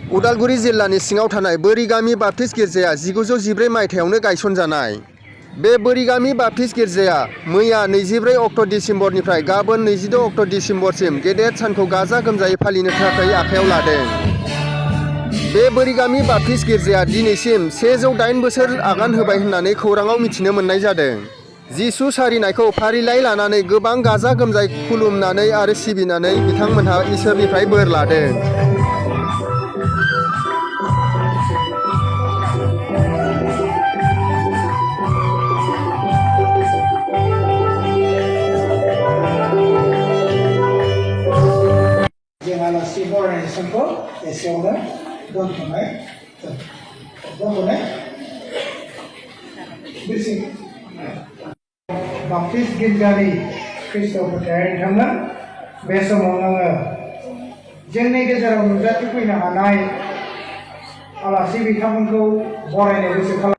उदालगुरि जिल्लानि सिङाव थानाय बोरिगामि बाप्टिस्ट गिर्जाया 1914 मायथाइयावनो गायसनजानाय। बे बोरिगामि बाप्टिस्ट गिर्जाया मैया 24 अक्ट' डिसेम्बरनिफ्राय गाबोन 26 अक्ट' डिसेम्बरसिम गेदेर सानखौ गाजा गोमजायै फालिनो थाखाय आखायाव लादों। बे बोरिगामि बाप्टिस्ट गिर्जाया दिनैसिम 108 बोसोर आगान होबाय होननानै खौराङाव मिथिनो मोननाय जादों। जिसु सारिनायखौ फारिलाइ लानानै गोबां गाजा गोमजायै खुलुमनानै आरो सिबिनानै बिथांमोनहा इसोरनिफ्राय बोर लादों। आलासि बरायनाय समखौ एसेयावनो दोनथ'नाय बाप्टिस्ट गिर्जानि ख्रिस्ट' फोथायनाय नोंथांमोन, बे समाव आङो जोंनि गेजेराव नुजाथिफैनो हानाय आलासि बिथांमोनखौ बरायनो गोसो खालामो।